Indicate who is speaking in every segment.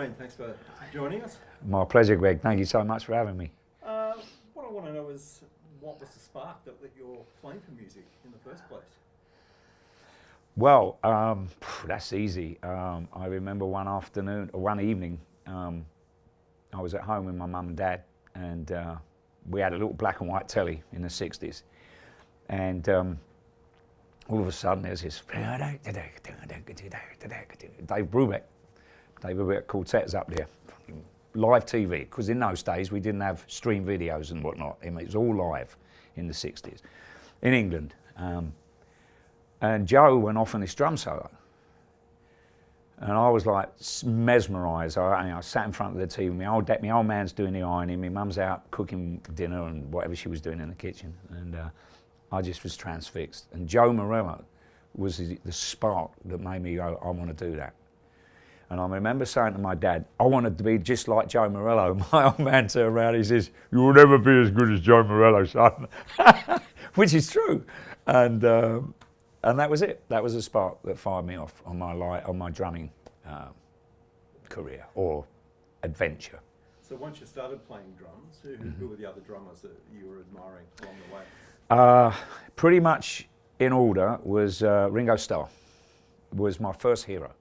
Speaker 1: Mcbrain, thanks for joining us.
Speaker 2: My pleasure, Greg. Thank you so much for having me.
Speaker 1: What I want to know is, what was the spark that lit your flame for music in the first place?
Speaker 2: Well, that's easy. I remember one evening, I was at home with my mum and dad, and we had a little black and white telly in the 60s. And all of a sudden there's this Dave Brubeck quartets up there, live TV, because in those days we didn't have stream videos and whatnot. It was all live in the 60s in England. And Joe went off on this drum solo. And I was like mesmerised. I sat in front of the TV. My old man's doing the ironing. My mum's out cooking dinner and whatever she was doing in the kitchen. And I just was transfixed. And Joe Morello was the spark that made me go, I want to do that. And I remember saying to my dad, I wanted to be just like Joe Morello. My old man turned around, he says, you will never be as good as Joe Morello, son. Which is true. And that was it. That was the spark that fired me off on my drumming career or adventure.
Speaker 1: So once you started playing drums, who were the other drummers that you were admiring along the way?
Speaker 2: Pretty much in order was Ringo Starr, was my first hero.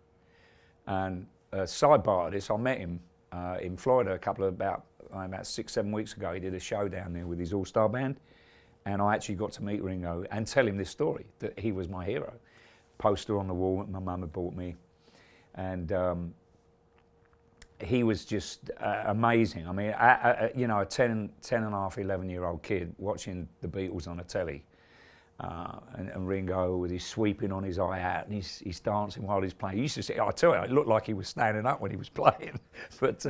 Speaker 2: And sidebar to this, I met him in Florida about 6-7 weeks ago. He did a show down there with his all-star band. And I actually got to meet Ringo and tell him this story, that he was my hero. Poster on the wall that my mum had bought me. And he was just amazing. I mean, a 10 and a half, 11-year-old kid watching the Beatles on a telly. And Ringo with his sweeping on his hi-hat, and he's dancing while he's playing. He used to say, I tell you, it looked like he was standing up when he was playing. But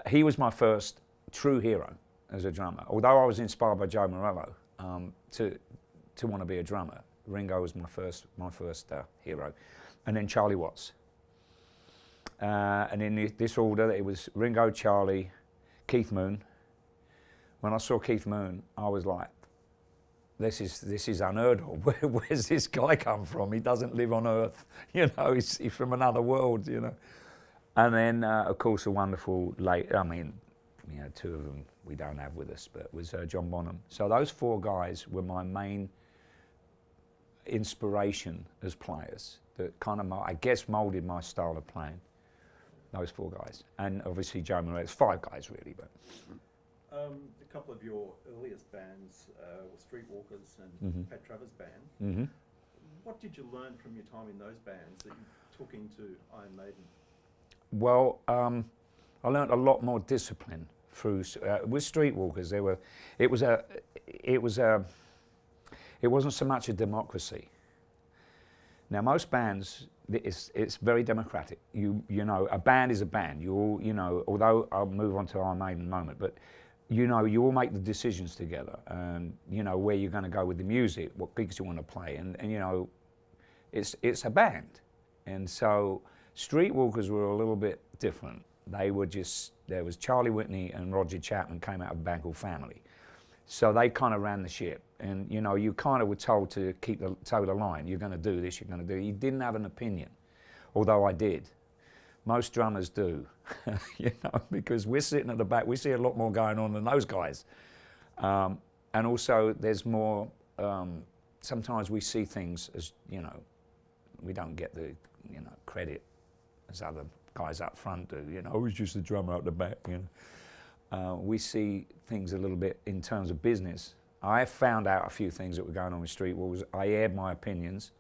Speaker 2: he was my first true hero as a drummer. Although I was inspired by Joe Morello to want to be a drummer, Ringo was my first hero. And then Charlie Watts. And in this order, it was Ringo, Charlie, Keith Moon. When I saw Keith Moon, I was like, this is unheard of. Where's this guy come from? He doesn't live on Earth, he's from another world, And then, of course, a wonderful two of them we don't have with us, but it was John Bonham. So those four guys were my main inspiration as players that kind of, I guess, moulded my style of playing. Those four guys. And obviously Joe Morello. It's five guys really, but.
Speaker 1: A couple of your earliest bands were Streetwalkers and Pat Travers' band. What did you learn from your time in those bands that you took into Iron Maiden?
Speaker 2: Well, I learned a lot more discipline through with Streetwalkers. It wasn't so much a democracy. Now most bands, it's very democratic. A band is a band. You all, although I'll move on to Iron Maiden in a moment, but you all make the decisions together, and where you're going to go with the music, what gigs you want to play, and it's a band. And so Streetwalkers were a little bit different. There was Charlie Whitney and Roger Chapman came out of a band called Family. So they kind of ran the ship, and you kind of were told to toe the line. You're going to do this, you're going to do it. You didn't have an opinion, although I did. Most drummers do, because we're sitting at the back, we see a lot more going on than those guys. And also there's more, sometimes we see things as, we don't get the, credit as other guys up front do, he's just a drummer out the back, we see things a little bit in terms of business. I found out a few things that were going on with Streetwalkers. I aired my opinions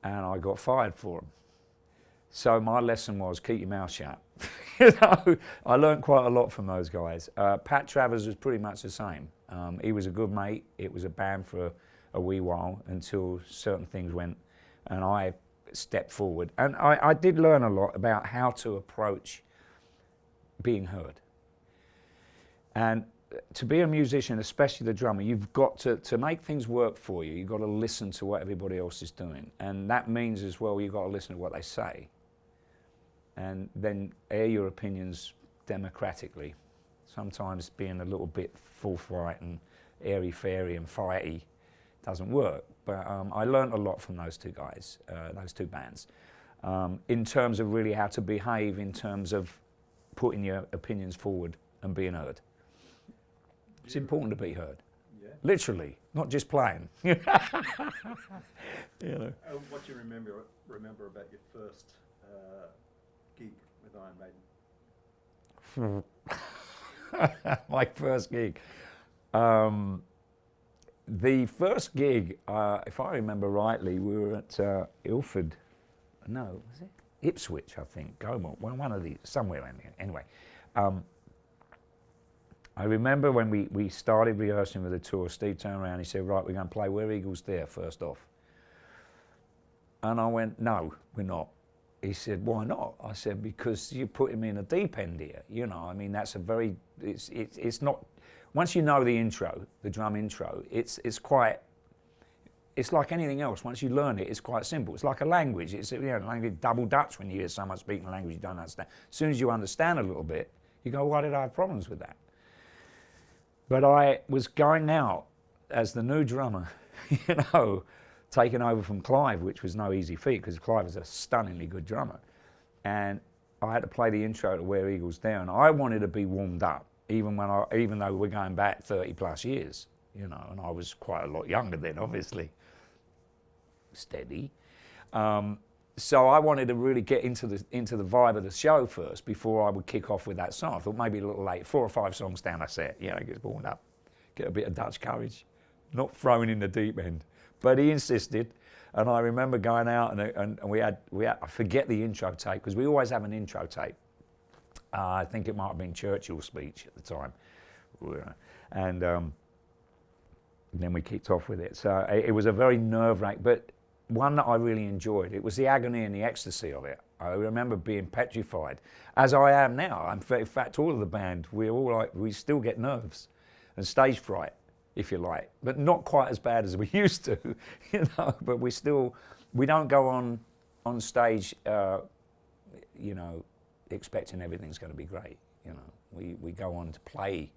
Speaker 2: and I got fired for them. So my lesson was keep your mouth shut. I learned quite a lot from those guys. Pat Travers was pretty much the same. He was a good mate. It was a band for a wee while until certain things went, and I stepped forward. And I did learn a lot about how to approach being heard. And to be a musician, especially the drummer, you've got to make things work for you. You've got to listen to what everybody else is doing. And that means as well, you've got to listen to what they say. And then air your opinions democratically. Sometimes being a little bit forthright and airy-fairy and fighty doesn't work. But I learned a lot from those two guys, those two bands. in terms of really how to behave, in terms of putting your opinions forward and being heard. It's important to be heard.
Speaker 1: Yeah.
Speaker 2: Literally, not just playing. You know.
Speaker 1: What do you remember about your first gig with Iron Maiden?
Speaker 2: My first gig. The first gig, if I remember rightly, we were at Ilford. No, was it Ipswich? I think. One of these, somewhere in there. Anyway, I remember when we started rehearsing with the tour. Steve turned around. He said, "Right, we're going to play Where Eagles Dare first off." And I went, "No, we're not." He said, "Why not?" I said, "Because you're putting me in a deep end here. You know, I mean, that's a very, it's not, once you know the intro, the drum intro, it's like anything else. Once you learn it, it's quite simple. It's like a language. It's, you know, language, double Dutch when you hear someone speaking a language you don't understand. As soon as you understand a little bit, you go, why did I have problems with that? But I was going out as the new drummer, you know, taken over from Clive, which was no easy feat because Clive is a stunningly good drummer. And I had to play the intro to Where Eagles Dare, and I wanted to be warmed up, even though we're going back 30 plus years, you know, and I was quite a lot younger then, obviously. Steady. So I wanted to really get into the vibe of the show first before I would kick off with that song. I thought maybe a little late, 4 or 5 songs down a set, you know, get warmed up, get a bit of Dutch courage, not thrown in the deep end. But he insisted, and I remember going out and we had I forget the intro tape because we always have an intro tape. I think it might have been Churchill's speech at the time, and then we kicked off with it. So it was a very nerve-wracking, but one that I really enjoyed. It was the agony and the ecstasy of it. I remember being petrified, as I am now. In fact, all of the band, we still get nerves and stage fright, if you like, but not quite as bad as we used to, you know. But we don't go on stage, you know, expecting everything's going to be great. You know, we go on to play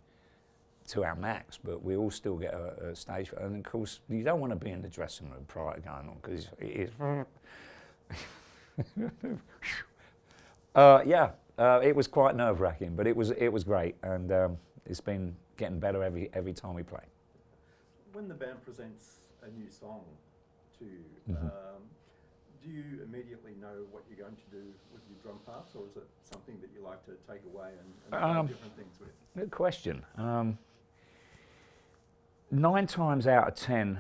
Speaker 2: to our max, but we all still get a stage. And of course, you don't want to be in the dressing room prior to going on because it is. It was quite nerve-wracking, but it was great, and it's been getting better every time we play.
Speaker 1: When the band presents a new song to you, do you immediately know what you're going to do with your drum parts, or is it something that you like to take away and try different things with?
Speaker 2: Good question. 9 times out of 10,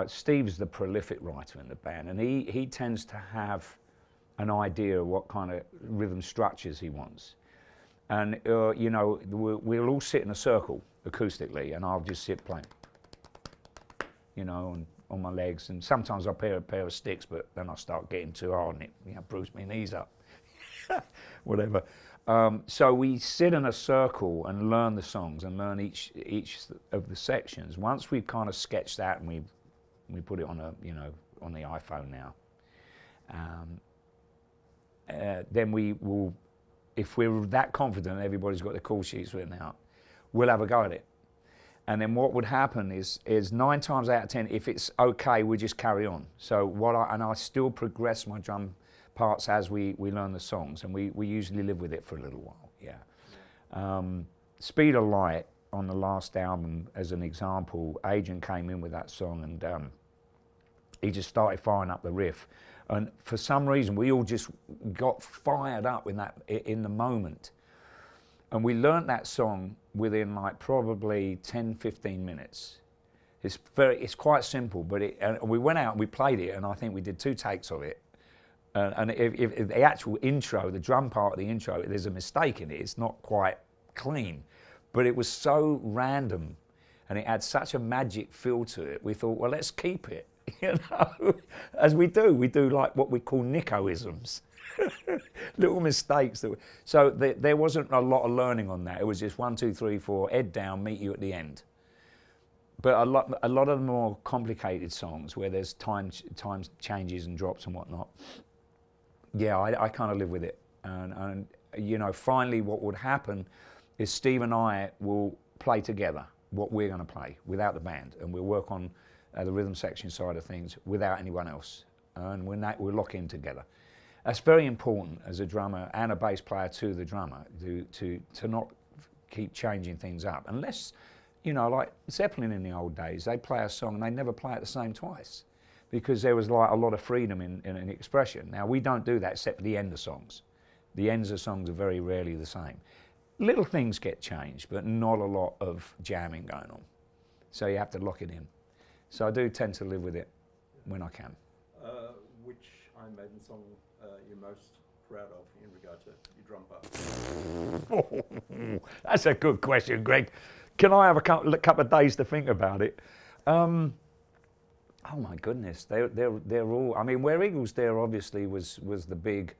Speaker 2: Steve's the prolific writer in the band, and he tends to have an idea of what kind of rhythm structures he wants. And you know, we'll all sit in a circle acoustically, and I'll just sit playing, you know, and on my legs, and sometimes I'll pair a pair of sticks, but then I start getting too hard and it, you know, bruise my knees up, whatever. So we sit in a circle and learn the songs and learn each of the sections. Once we've kind of sketched that and we put it on on the iPhone now, then we will, if we're that confident everybody's got the call sheets written out, we'll have a go at it. And then what would happen is 9 times out of 10, if it's okay, we just carry on. So I still progress my drum parts as we learn the songs, and we usually live with it for a little while. Yeah. Speed of Light on the last album, as an example, Adrian came in with that song, and he just started firing up the riff, and for some reason we all just got fired up in the moment. And we learnt that song within like probably 10-15 minutes. It's quite simple, but and we went out and we played it, and I think we did 2 takes of it. And if the actual intro, the drum part of the intro, there's a mistake in it. It's not quite clean, but it was so random, and it had such a magic feel to it. We thought, well, let's keep it, you know, as we do. We do like what we call Nicko-isms. Little mistakes. So there wasn't a lot of learning on that. It was just 1, 2, 3, 4, head down, meet you at the end. But a lot of the more complicated songs where there's time changes and drops and whatnot, yeah, I kind of live with it. And you know, finally what would happen is Steve and I will play together what we're going to play without the band, and we'll work on the rhythm section side of things without anyone else, and we'll lock in together. That's very important as a drummer and a bass player to the drummer to not keep changing things up. Unless, you know, like Zeppelin in the old days, they'd play a song and they'd never play it the same twice because there was like a lot of freedom in expression. Now we don't do that except for the end of songs. The ends of songs are very rarely the same. Little things get changed, but not a lot of jamming going on. So you have to lock it in. So I do tend to live with it when I can.
Speaker 1: Which Iron Maiden song you're most proud of in regard to your drum part?
Speaker 2: That's a good question, Greg. Can I have a couple of days to think about it? Oh my goodness, they're all. I mean, Where Eagles Dare obviously was the big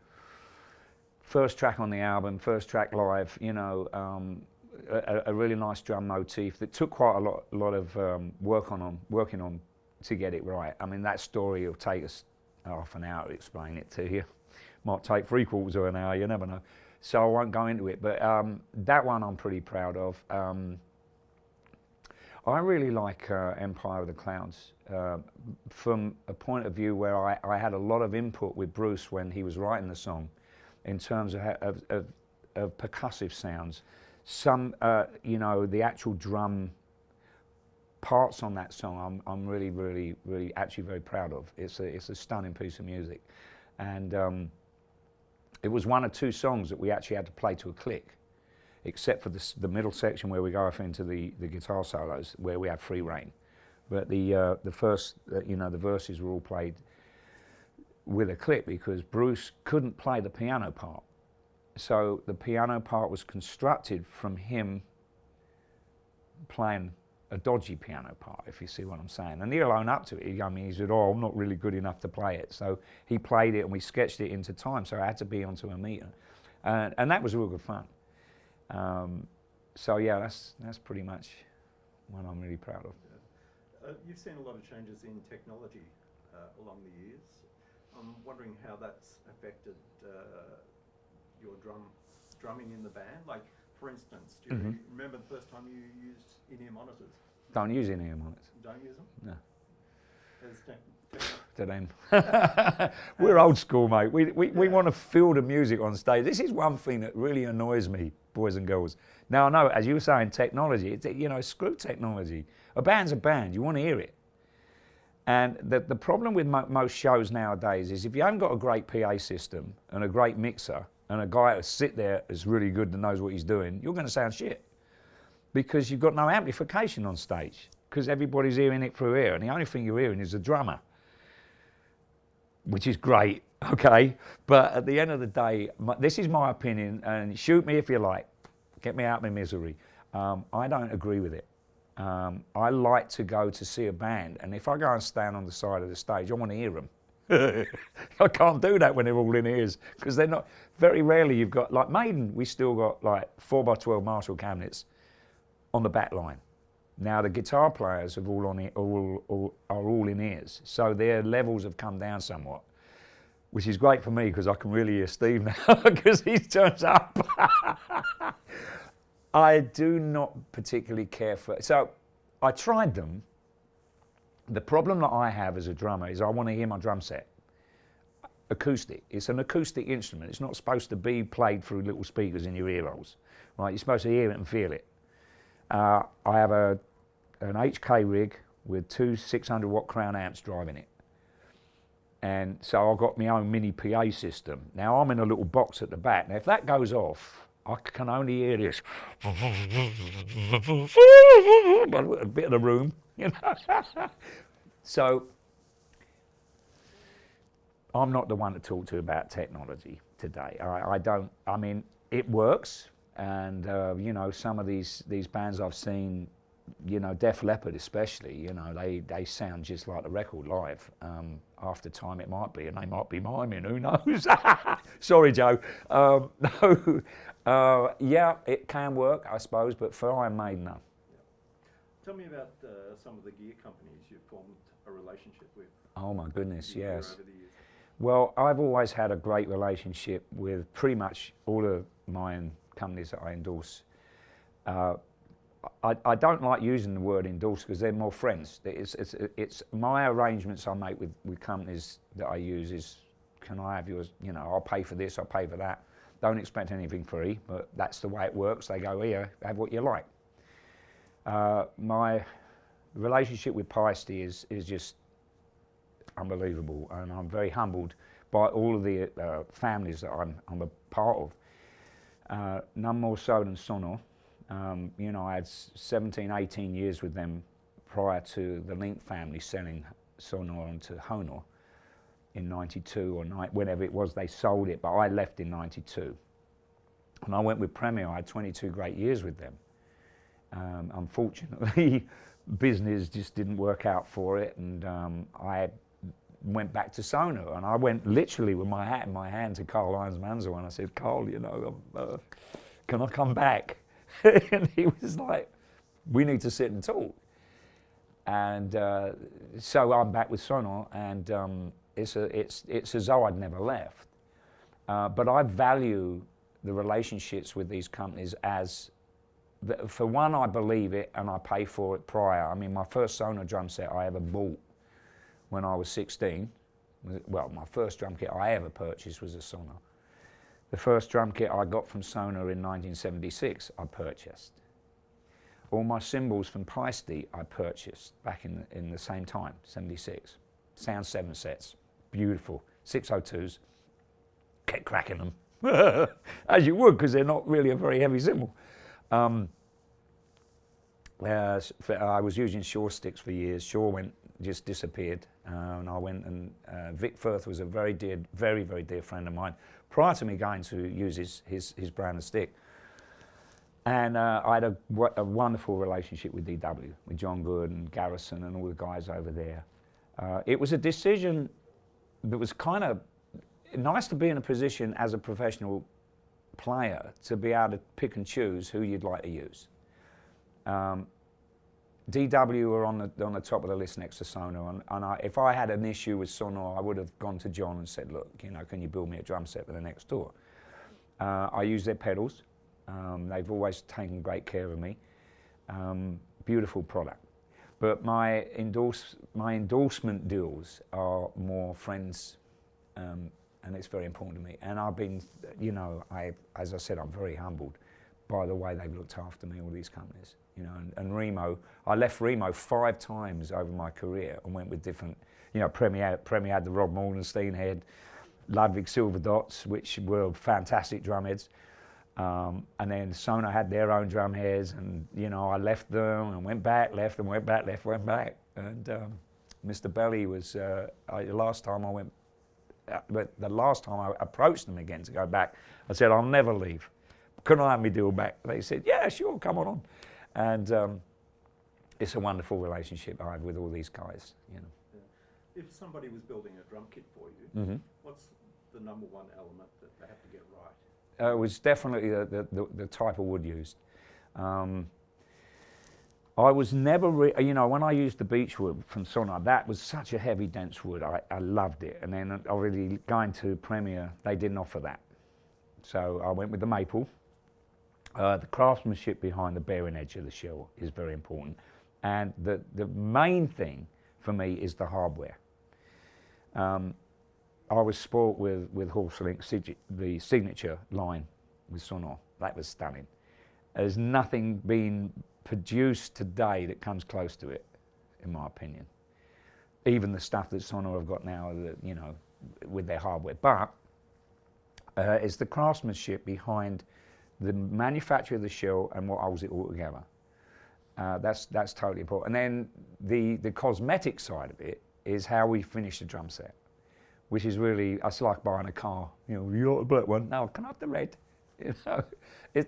Speaker 2: first track on the album, first track live. You know, a really nice drum motif that took quite a lot of working on to get it right. I mean, that story will take us half an hour to explain it to you. Might take 3/4 of an hour, you never know. So I won't go into it, but that one I'm pretty proud of. I really like Empire of the Clouds from a point of view where I had a lot of input with Bruce when he was writing the song in terms of percussive sounds. Some, you know, the actual drum parts on that song I'm really actually very proud of. It's a stunning piece of music. And it was one of 2 songs that we actually had to play to a click, except for the middle section where we go off into the guitar solos where we have free rein. But the first, you know, the verses were all played with a click because Bruce couldn't play the piano part. So the piano part was constructed from him playing a dodgy piano part, if you see what I'm saying. And he'll own up to it. I mean, he said, oh, I'm not really good enough to play it. So he played it and we sketched it into time. So I had to be onto a meter. And that was real good fun. So yeah, that's pretty much what I'm really proud of.
Speaker 1: You've seen a lot of changes in technology along the years. I'm wondering how that's affected your drumming in the band. Like, for instance, do you remember the first time you used in-ear monitors?
Speaker 2: Don't use in-ear monitors.
Speaker 1: Don't use them?
Speaker 2: No.
Speaker 1: To
Speaker 2: them. We're old school, mate. We want to feel the music on stage. This is one thing that really annoys me, boys and girls. Now I know, as you were saying, technology. You know, screw technology. A band's a band. You want to hear it. And the problem with most shows nowadays is if you haven't got a great PA system and a great mixer and a guy to sit there that's really good and knows what he's doing, you're going to sound shit because you've got no amplification on stage because everybody's hearing it through ear and the only thing you're hearing is the drummer, which is great, okay? But at the end of the day, this is my opinion, and shoot me if you like. Get me out of my misery. I don't agree with it. I like to go to see a band, and if I go and stand on the side of the stage, I want to hear them. I can't do that when they're all in ears, because they're not, very rarely you've got, like Maiden, we still got like 4x12 Marshall cabinets on the back line. Now the guitar players have all are all in ears, so their levels have come down somewhat, which is great for me because I can really hear Steve now because he turns up. I do not particularly care for, so I tried them. The problem that I have as a drummer is I want to hear my drum set. Acoustic, it's an acoustic instrument. It's not supposed to be played through little speakers in your ear holes, right? You're supposed to hear it and feel it. I have an HK rig with 2 600-watt Crown amps driving it. And so I've got my own mini PA system. Now I'm in a little box at the back. Now if that goes off, I can only hear this. A bit of the room, you know. So I'm not the one to talk to about technology today. I mean, it works. And, you know, some of these bands I've seen, you know, Def Leppard especially, you know, they sound just like the record live. After time it might be, and they might be miming, who knows? Sorry, Joe. No. Yeah, it can work, I suppose, but for Iron Maiden, no.
Speaker 1: Yeah. Tell me about some of the gear companies you've formed a relationship with.
Speaker 2: Oh my goodness, yes.
Speaker 1: Over the years.
Speaker 2: Well, I've always had a great relationship with pretty much all of my companies that I endorse. I don't like using the word endorse because they're more friends. It's my arrangements I make with companies that I use is can I have yours? You know, I'll pay for this, I'll pay for that. Don't expect anything free, but that's the way it works. They go, here, have what you like. My relationship with Piety is just unbelievable, and I'm very humbled by all of the families that I'm a part of. None more so than Sonor. You know, I had 17, 18 years with them prior to the Link family selling Sonor onto Honor in 92 or whenever it was they sold it, but I left in 92. And I went with Premier. I had 22 great years with them. Unfortunately, business just didn't work out for it, and I went back to Sonor, and I went literally with my hat in my hand to Carl Heinz Manzo, and I said, Carl, you know, can I come back? And he was like, we need to sit and talk. And so I'm back with Sonor, and it's as though I'd never left. But I value the relationships with these companies as, for one, I believe it and I pay for it prior. I mean, my first Sonor drum set I ever bought when I was 16, well, my first drum kit I ever purchased was a Sonor. The first drum kit I got from Sonor in 1976, I purchased. All my cymbals from Piety I purchased back in the same time, 76. Sound 7 sets, beautiful, 602s, kept cracking them, as you would, because they're not really a very heavy cymbal. I was using Shaw sticks for years. Shaw just disappeared, and I went and Vic Firth was a very, very dear friend of mine prior to me going to use his brand of stick. And I had a wonderful relationship with DW, with John Good and Garrison and all the guys over there. It was a decision that was kind of nice to be in a position as a professional player to be able to pick and choose who you'd like to use. DW were on the top of the list next to Sonor, and if I had an issue with Sonor, I would have gone to John and said, look, you know, can you build me a drum set for the next tour? I use their pedals. They've always taken great care of me. Beautiful product. But my endorsement deals are more friends, and it's very important to me. And I've been, you know, as I said, I'm very humbled by the way they've looked after me, all these companies. You know, and Remo, I left Remo 5 times over my career and went with different, you know, Premier had the Rob Morgenstein head, Ludwig Silver Dots, which were fantastic drum heads. And then Sonor had their own drum heads, and you know, I left them and went back, left and went back, left, went back. And Mr. Belly was the last time I went, but the last time I approached them again to go back, I said, I'll never leave. Can I have me deal back? They said, yeah, sure, come on. And it's a wonderful relationship I have with all these guys. You know.
Speaker 1: Yeah. If somebody was building a drum kit for you, what's the number one element that they have to get right?
Speaker 2: It was definitely the type of wood used. I was never, you know, when I used the beechwood from Sonor, that was such a heavy, dense wood. I loved it. And then already going to Premier, they didn't offer that. So I went with the maple. The craftsmanship behind the bearing edge of the shell is very important. And the main thing for me is the hardware. I was spoilt with Horselink, the signature line with Sonor. That was stunning. There's nothing being produced today that comes close to it, in my opinion. Even the stuff that Sonor have got now, you know, with their hardware. But it's the craftsmanship behind the manufacture of the shell and what holds it all together. That's totally important. And then the cosmetic side of it is how we finish the drum set, which is really, it's like buying a car. You know, you want the black one? No, can I have the red? You know,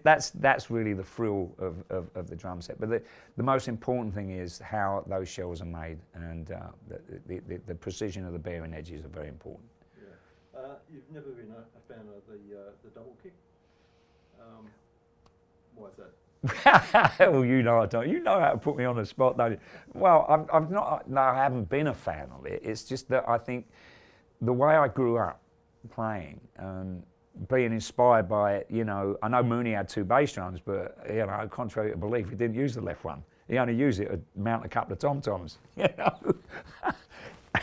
Speaker 2: that's really the thrill of the drum set. But the most important thing is how those shells are made, and the precision of the bearing edges are very important.
Speaker 1: Yeah. You've never been a fan of the double kick. Why is that?
Speaker 2: Well, you know I don't. You know how to put me on the spot, don't you? Well, I'm not. No, I haven't been a fan of it. It's just that I think the way I grew up playing, being inspired by it, you know, I know Mooney had 2 bass drums, but you know, contrary to belief, he didn't use the left one. He only used it to mount a couple of tom-toms, you know.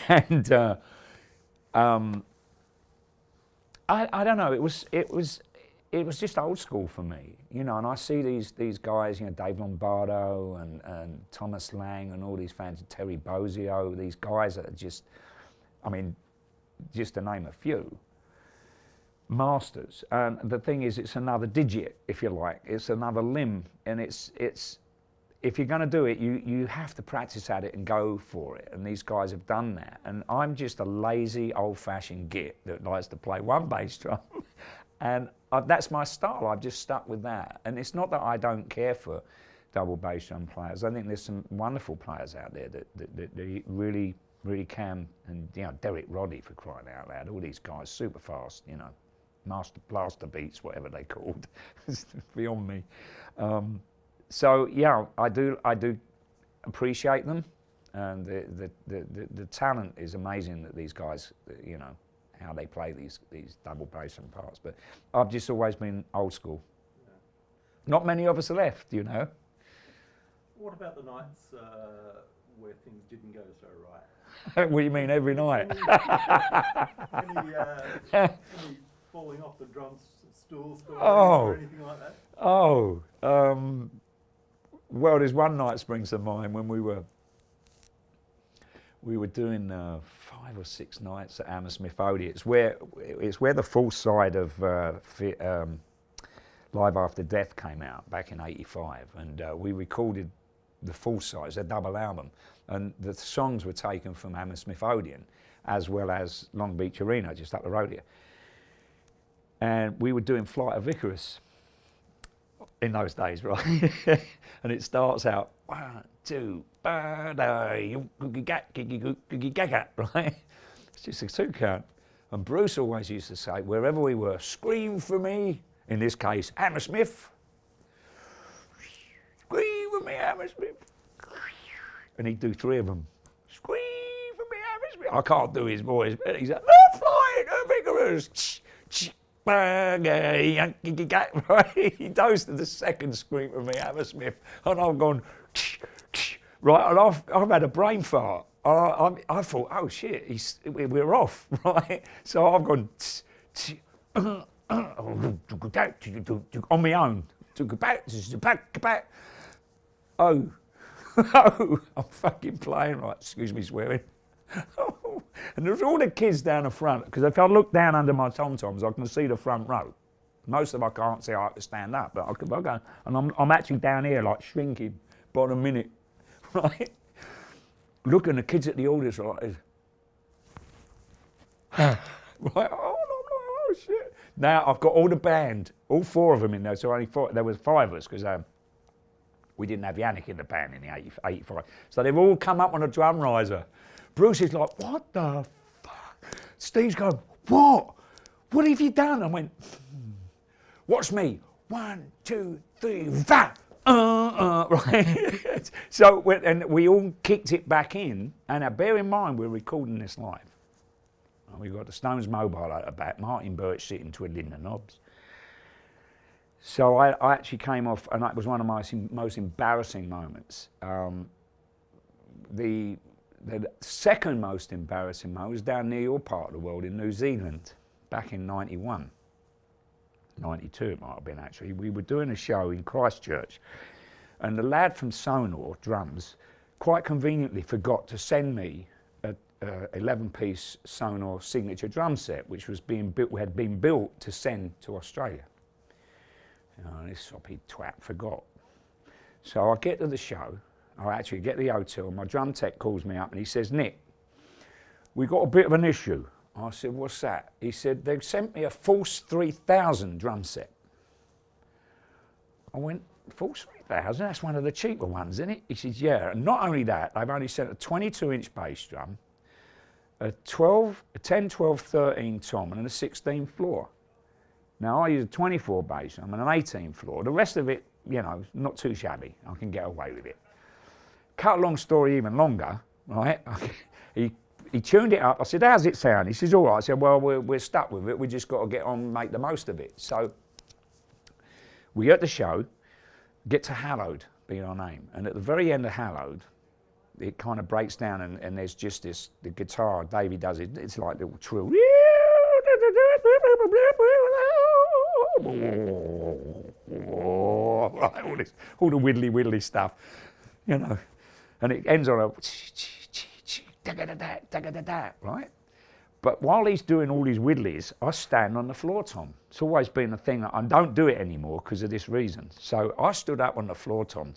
Speaker 2: And I don't know. It was just old school for me, you know. And I see these guys, you know, Dave Lombardo and Thomas Lang and all these fans, Terry Bozzio, these guys that are just, I mean, just to name a few, masters. And the thing is, it's another digit, if you like. It's another limb, and it's if you're going to do it, you have to practice at it and go for it. And these guys have done that. And I'm just a lazy, old-fashioned git that likes to play one bass drum. And that's my style. I've just stuck with that. And it's not that I don't care for double bass drum players. I think there's some wonderful players out there that really, really can. And, you know, Derek Roddy, for crying out loud. All these guys, super fast, you know. Master blaster beats, whatever they called. It's beyond me. So yeah, I do appreciate them, and the talent is amazing that these guys, you know, how they play these double bass drum parts. But I've just always been old school.
Speaker 1: Yeah.
Speaker 2: Not many of us are left, you know.
Speaker 1: What about the nights where things didn't go so right?
Speaker 2: What do you mean, every night?
Speaker 1: Any falling off the drum stool stories or anything like that?
Speaker 2: Oh, well, there's one night springs to mind when we were doing 5 or 6 nights at Hammersmith Odeon. It's where the full side of Live After Death came out back in '85, and we recorded the full side, it's a double album, and the songs were taken from Hammersmith Odeon as well as Long Beach Arena, just up the road here. And we were doing Flight of Icarus in those days, right? And it starts out 1, 2, right? It's just a 2 count. And Bruce always used to say, wherever we were, scream for me. In this case, Hammersmith. Scream for me, Hammersmith. And he'd do 3 of them. Scream for me, Hammersmith. I can't do his voice, but he's like, the Flight of Icarus. Right? He goes to the second scream for me, Hammersmith, and I've gone, right, and I've had a brain fart. I thought, oh shit, we're off, right? So I've gone on my own. Oh, I'm fucking playing right. Excuse me swearing. And there's all the kids down the front, because if I look down under my tom-toms, I can see the front row. Most of them I can't see, I have to stand up, but I go, and I'm actually down here like shrinking by the minute, right? Looking, the kids at the audience are like this. Right, oh shit. Now I've got all the band, all 4 of them in there, so only 4, there was 5 of us, because we didn't have Yannick in the band in the 85. So they've all come up on a drum riser. Bruce is like, what the fuck? Steve's going, what? What have you done? I went, watch me. 1, 2, 3, va! Right? So, and we all kicked it back in. And now bear in mind, we're recording this live. We've got the Stones mobile at the back, Martin Birch sitting twiddling the knobs. So I actually came off, and that was one of my most embarrassing moments. The second most embarrassing moment was down near your part of the world in New Zealand, back in '91. 92 it might have been actually. We were doing a show in Christchurch, and the lad from Sonor, drums, quite conveniently forgot to send me a 11-piece Sonor signature drum set, which was had been built to send to Australia. You know, this soppy twat forgot. So I get to the show, I actually get to the hotel, my drum tech calls me up and he says, Nick, we got a bit of an issue. I said, what's that? He said, they've sent me a Force 3000 drum set. I went, Force 3000? That's one of the cheaper ones, isn't it? He says, yeah. And not only that, they've only sent a 22-inch bass drum, a 10, 12, 13 tom, and a 16 floor. Now, I use a 24 bass drum and an 18 floor. The rest of it, you know, not too shabby. I can get away with it. Cut a long story even longer, right? He tuned it up. I said, how's it sound? He says, all right. I said, well, we're stuck with it. We just got to get on and make the most of it. So we at the show, get to Hallowed, be our name. And at the very end of Hallowed, it kind of breaks down and there's just this, the guitar, Davey does it, it's like a little trill. all the widdly stuff, you know, and it ends on a right? But while he's doing all these widdlies, I stand on the floor tom. It's always been a thing. I don't do it anymore because of this reason. So I stood up on the floor tom,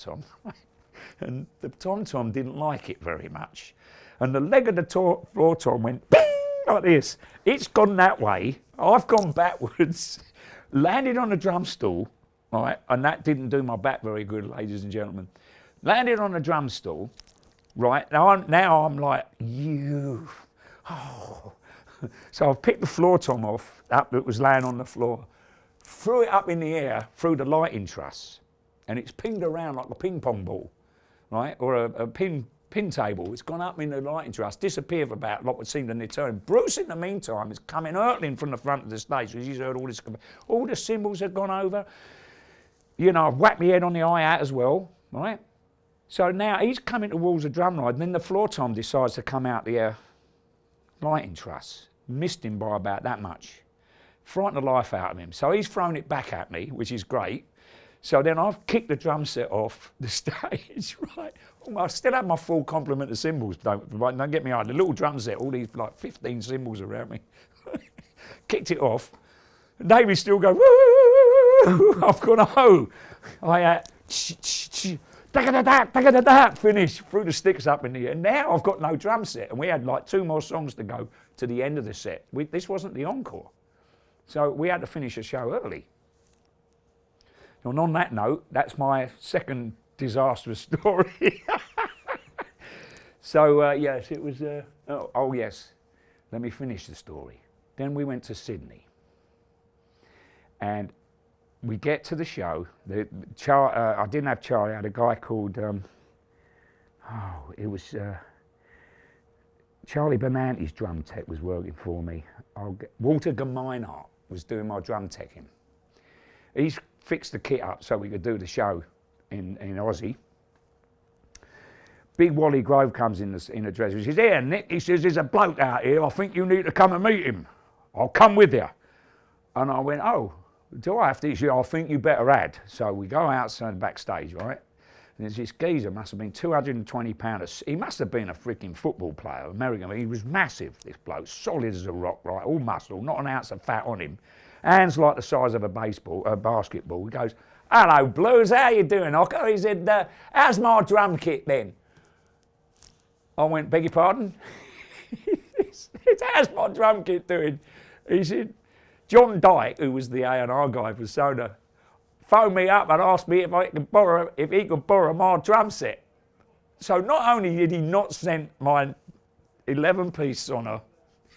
Speaker 2: and the tom didn't like it very much. And the leg of the floor tom went bing, like this. It's gone that way. I've gone backwards, landed on a drum stool, right? And that didn't do my back very good, ladies and gentlemen. Landed on a drum stool, right? Now I'm like, you. Oh. So I've picked the floor tom off that was laying on the floor, threw it up in the air through the lighting truss, and it's pinged around like a ping pong ball, right? Or a pin table. It's gone up in the lighting truss, disappeared for about what would seem an eternity. Bruce, in the meantime, is coming hurtling from the front of the stage because he's heard all this. All the cymbals had gone over. You know, I've whacked my head on the hi-hat as well, right? So now he's coming towards the drum ride, and then the floor tom decides to come out the lighting truss. Missed him by about that much. Frightened the life out of him. So he's thrown it back at me, which is great. So then I've kicked the drum set off the stage, right? I still have my full complement of cymbals, don't get me wrong. The little drum set, all these like 15 cymbals around me. Kicked it off. Davey still go, woo! I've gone, oh! I finish, threw the sticks up in the air. Now I've got no drum set, and we had like 2 more songs to go to the end of the set. This wasn't the encore, so we had to finish the show early. And on that note, that's my second disastrous story. So yes, it was. Oh yes, let me finish the story. Then we went to Sydney, and we get to the show. I didn't have Charlie. I had a guy called. It was Charlie Benante's drum tech was working for me. Walter Gaminart was doing my drum teching. He's fixed the kit up so we could do the show in Aussie. Big Wally Grove comes in the dress. He says, "Here, Nick," he says, "there's a bloke out here. I think you need to come and meet him. I'll come with you." And I went, "Oh, do I have to?" He said, "I think you better add." So we go outside backstage, right? And there's this geezer, must have been 220 pounds. He must have been a freaking football player, American. He was massive, this bloke, solid as a rock, right? All muscle, not an ounce of fat on him. Hands like the size of a basketball. He goes, "Hello, Blues, how you doing, Ocker?" He said, "How's my drum kit then?" I went, "Beg your pardon?" He said, "How's my drum kit doing?" He said, "John Dyke, who was the A&R guy for Soda, phoned me up and asked me if he could borrow my drum set." So not only did he not send my 11-piece Sonor,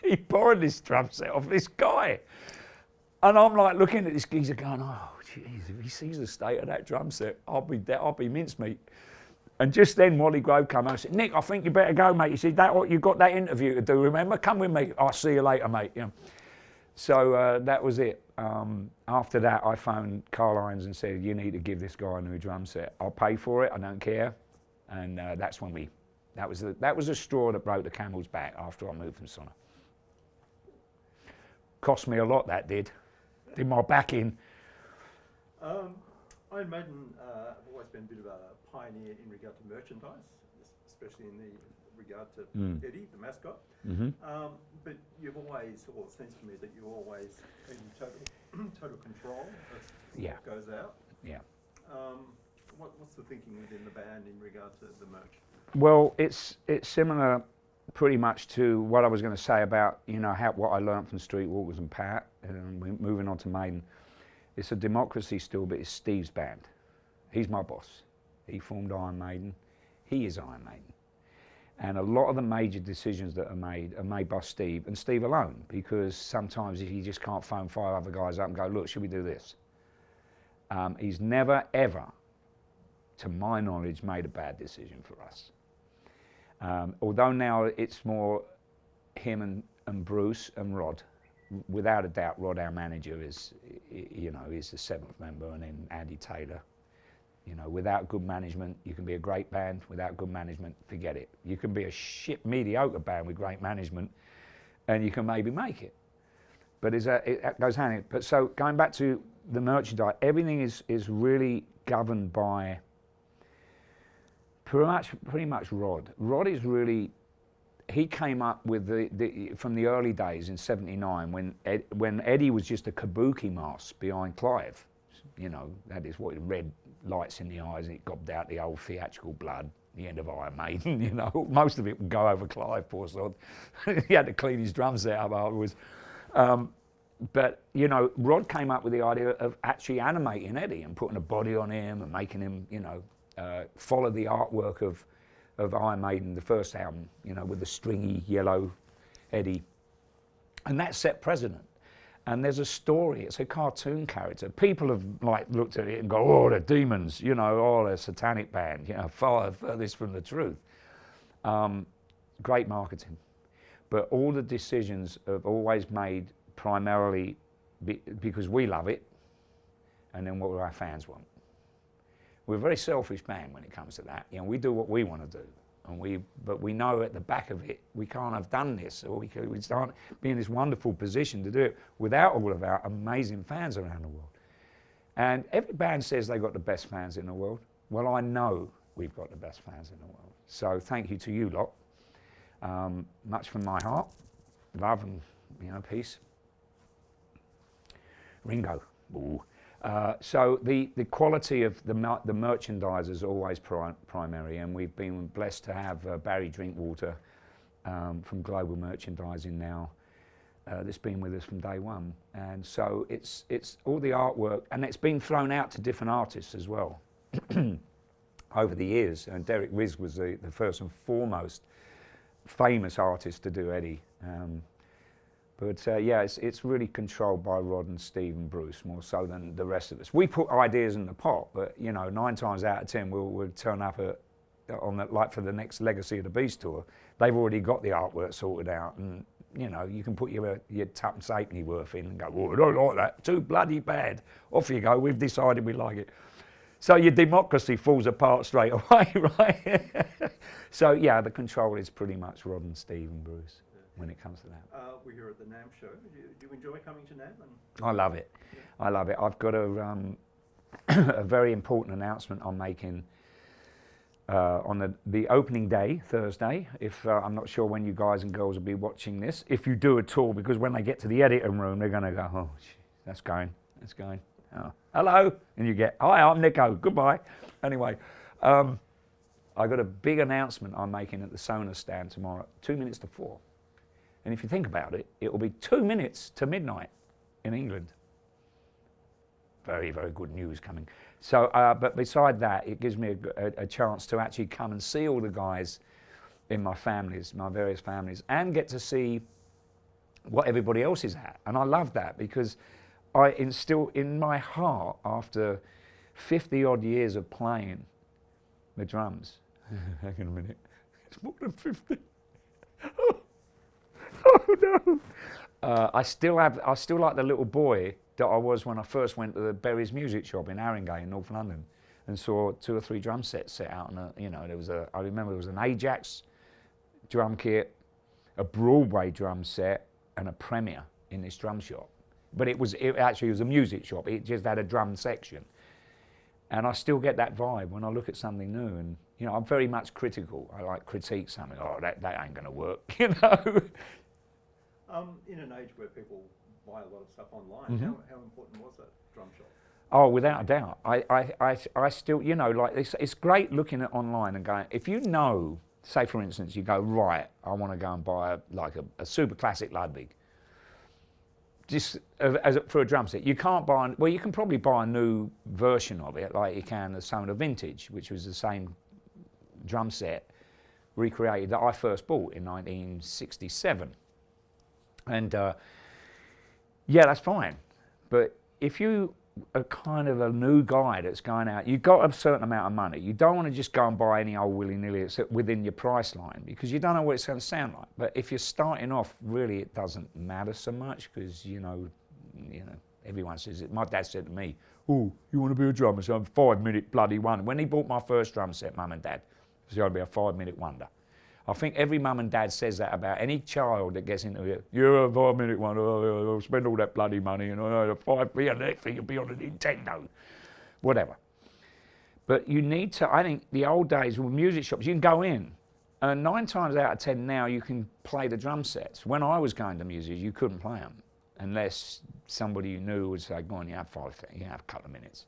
Speaker 2: he borrowed this drum set off this guy. And I'm like looking at this geezer going, "Oh, jeez, if he sees the state of that drum set, I'll be mincemeat." And just then Wally Grove came out and said, "Nick, I think you better go, mate." He said, "You got that interview to do, remember? Come with me. I'll see you later, mate." You know. So that was it. After that, I phoned Carl Irons and said, "You need to give this guy a new drum set. I'll pay for it. I don't care." And that's when that was the straw that broke the camel's back after I moved from Sonor. Cost me a lot, that did. Did my back in.
Speaker 1: Iron Maiden have always been a bit of a pioneer in regard to merchandise, especially in the regard to Eddie, the mascot.
Speaker 2: Mm-hmm.
Speaker 1: But you've always, or it seems to me that you're always in total control of what goes out.
Speaker 2: Yeah.
Speaker 1: What's the thinking within the band in regard to the merch?
Speaker 2: Well, it's similar pretty much to what I was going to say about, what I learned from Streetwalkers and Pat, and moving on to Maiden. It's a democracy still, but it's Steve's band. He's my boss. He formed Iron Maiden. He is Iron Maiden. And a lot of the major decisions that are made by Steve, and Steve alone, because sometimes he just can't phone 5 other guys up and go, "Look, should we do this?" He's never, ever, to my knowledge, made a bad decision for us. Although now it's more him and Bruce and Rod. Without a doubt, Rod, our manager, is the 7th member, and then Andy Taylor. Without good management, you can be a great band. Without good management, forget it. You can be a mediocre band with great management, and you can maybe make it. but it goes hand in hand. But so going back to the merchandise, everything is really governed by pretty much Rod. Rod is really, he came up with from the early days in '79 when Eddie was just a kabuki mask behind Clive. You know, that is what red lights in the eyes, and it gobbed out the old theatrical blood, the end of Iron Maiden, you know. Most of it would go over Clive, poor sod. He had to clean his drums out afterwards. But, you know, Rod came up with the idea of actually animating Eddie and putting a body on him and making him, you know, follow the artwork of Iron Maiden, the first album, you know, with the stringy yellow Eddie. And that set precedent. And there's a story, it's a cartoon character. People have like looked at it and go, oh, they're demons, you know, oh, they're a satanic band, you know, far furthest from the truth. Great marketing. But all the decisions have always made primarily because we love it, and then what our fans want. We're a very selfish band when it comes to that. You know, we do what we want to do, but we know at the back of it we can't have done this, or we start be in this wonderful position to do it without all of our amazing fans around the world. And every band says they've got the best fans in the world. Well, I know we've got the best fans in the world. So thank you to you lot. Much from my heart, love and, you know, peace. Ringo. Ooh. So the quality of the merchandise is always primary, and we've been blessed to have Barry Drinkwater from Global Merchandising now. That's been with us from day one, and so it's all the artwork, and it's been thrown out to different artists as well over the years. And Derek Riz was the first and foremost famous artist to do Eddie. But yeah, it's really controlled by Rod and Steve and Bruce more so than the rest of us. We put ideas in the pot, but you know, 9 times out of 10 we'll turn up like for the next Legacy of the Beast tour. They've already got the artwork sorted out, and you know, you can put your tuppence halfpenny worth in and go, oh, I don't like that, too bloody bad. Off you go, we've decided we like it. So your democracy falls apart straight away, right? So yeah, the control is pretty much Rod and Steve and Bruce when it comes to that.
Speaker 1: We're here at the NAMM show. Do you enjoy coming to NAMM?
Speaker 2: I love it. Yeah. I love it. I've got a very important announcement I'm making on the opening day, Thursday. If I'm not sure when you guys and girls will be watching this, if you do at all, because when they get to the editing room, they're going to go, oh, that's going. Oh, hello, and you get, hi, I'm Nicko, goodbye. Anyway, I got a big announcement I'm making at the Sonar stand tomorrow, 2 minutes to 4. And if you think about it, it will be 2 minutes to midnight in England. Very, very good news coming. So, but beside that, it gives me a chance to actually come and see all the guys in my families, my various families, and get to see what everybody else is at. And I love that because I instill in my heart, after 50 odd years of playing the drums, hang on a minute, it's more than 50. Oh no! I still like the little boy that I was when I first went to the Berry's music shop in Haringey in North London, and saw 2 or 3 drum sets set out. And you know, I remember there was an Ajax drum kit, a Broadway drum set, and a Premier in this drum shop. But it actually was a music shop. It just had a drum section, and I still get that vibe when I look at something new. And you know, I'm very much critical. I like critique something. Oh, that ain't gonna work. You know.
Speaker 1: In an age where people buy a lot of stuff online, how important was that drum shop?
Speaker 2: Oh, without a doubt. I still, you know, like it's great looking at online and going, if you know, say for instance, you go, right, I want to go and buy a super classic Ludwig. Just for a drum set, you can't buy, well, you can probably buy a new version of it, like you can the Sonar Vintage, which was the same drum set recreated that I first bought in 1967. And yeah, that's fine. But if you are kind of a new guy that's going out, you've got a certain amount of money. You don't want to just go and buy any old willy-nilly within your price line, because you don't know what it's going to sound like. But if you're starting off, really it doesn't matter so much, because you know, everyone says it. My dad said to me, oh, you want to be a drummer? So I'm a 5-minute bloody wonder. When he bought my first drum set, Mum and Dad, it was going to be a 5-minute wonder. I think every mum and dad says that about any child that gets into it. You're a 5-minute one, I'll spend all that bloody money, and a 5p and that thing, you'll be on a Nintendo, whatever. But you need to, I think the old days with music shops, you can go in, and 9 times out of 10 now you can play the drum sets. When I was going to music, you couldn't play them unless somebody you knew would say, go on, you have 5, you have a couple of minutes.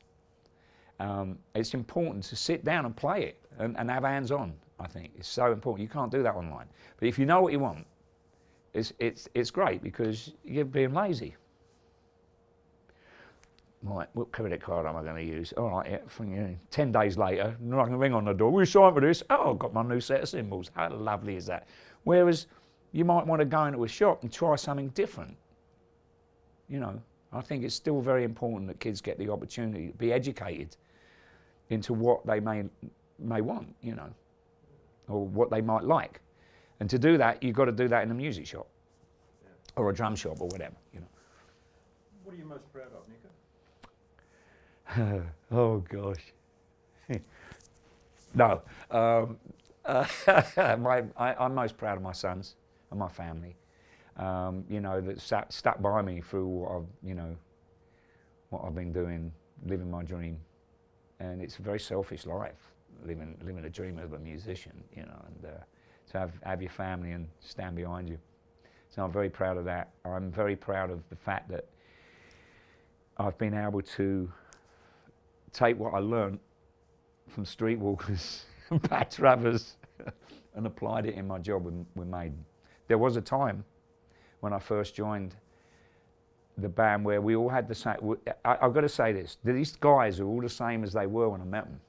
Speaker 2: It's important to sit down and play it and have hands on. I think it's so important. You can't do that online. But if you know what you want, it's great because you're being lazy. Right, what credit card am I going to use? All right, yeah, 10 days later, I can ring on the door. Will you sign for this? Oh, I've got my new set of cymbals. How lovely is that? Whereas you might want to go into a shop and try something different. You know, I think it's still very important that kids get the opportunity to be educated into what they may want, you know, or what they might like. And to do that, you've got to do that in a music shop, or a drum shop, or whatever, you know.
Speaker 1: What are you most proud of, Nicko?
Speaker 2: Oh gosh. No. I'm most proud of my sons and my family. You know, that stuck by me through what I've been doing, living my dream. And it's a very selfish life, living a dream as a musician, you know, and to have your family and stand behind you. So I'm very proud of that. I'm very proud of the fact that I've been able to take what I learned from streetwalkers and backtrappers and applied it in my job with Maiden. There was a time when I first joined the band where we all had the same. I've got to say this: these guys are all the same as they were when I met them.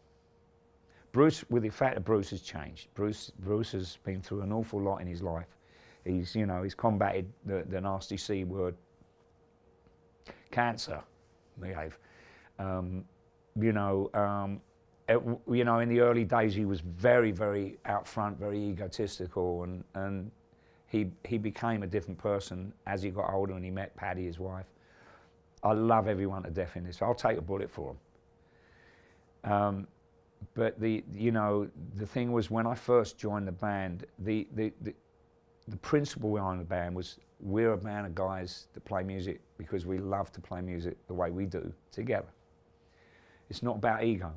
Speaker 2: Bruce, with the fact that Bruce has changed. Bruce has been through an awful lot in his life. He's combated the nasty C word, cancer, behave. In the early days he was very, very out front, very egotistical, and he became a different person as he got older and he met Paddy, his wife. I love everyone to death in this. I'll take a bullet for him. But the thing was, when I first joined the band, the principle behind the band was, we're a band of guys that play music because we love to play music the way we do together. It's not about ego.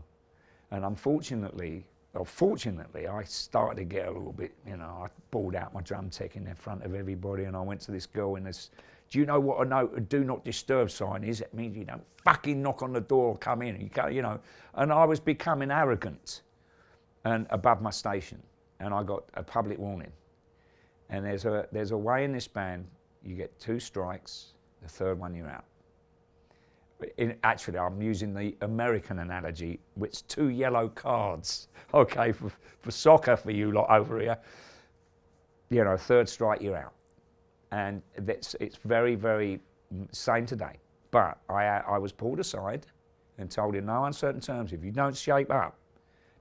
Speaker 2: And unfortunately, or fortunately, I started to get a little bit, I bawled out my drum tech in front of everybody, and I went to this girl in this, do you know what a do not disturb sign is? It means you don't fucking knock on the door or come in, and I was becoming arrogant and above my station, and I got a public warning. And there's a way in this band, you get 2 strikes, the 3rd one you're out. Actually, I'm using the American analogy, which 2 yellow cards, okay, for soccer for you lot over here. 3rd strike, you're out. And it's very, very same today. But I was pulled aside and told in no uncertain terms, if you don't shape up,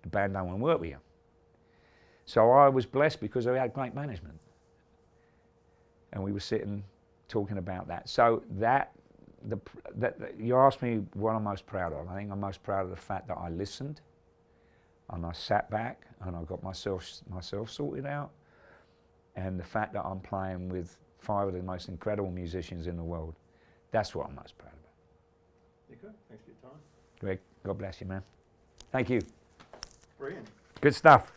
Speaker 2: the band don't want to work with you. So I was blessed because I had great management. And we were sitting talking about that. So you asked me what I'm most proud of. I think I'm most proud of the fact that I listened and I sat back and I got myself sorted out, and the fact that I'm playing with 5 of the most incredible musicians in the world. That's what I'm most proud about.
Speaker 1: Nicko, thanks for your time.
Speaker 2: Greg, God bless you, man. Thank you.
Speaker 1: Brilliant.
Speaker 2: Good stuff.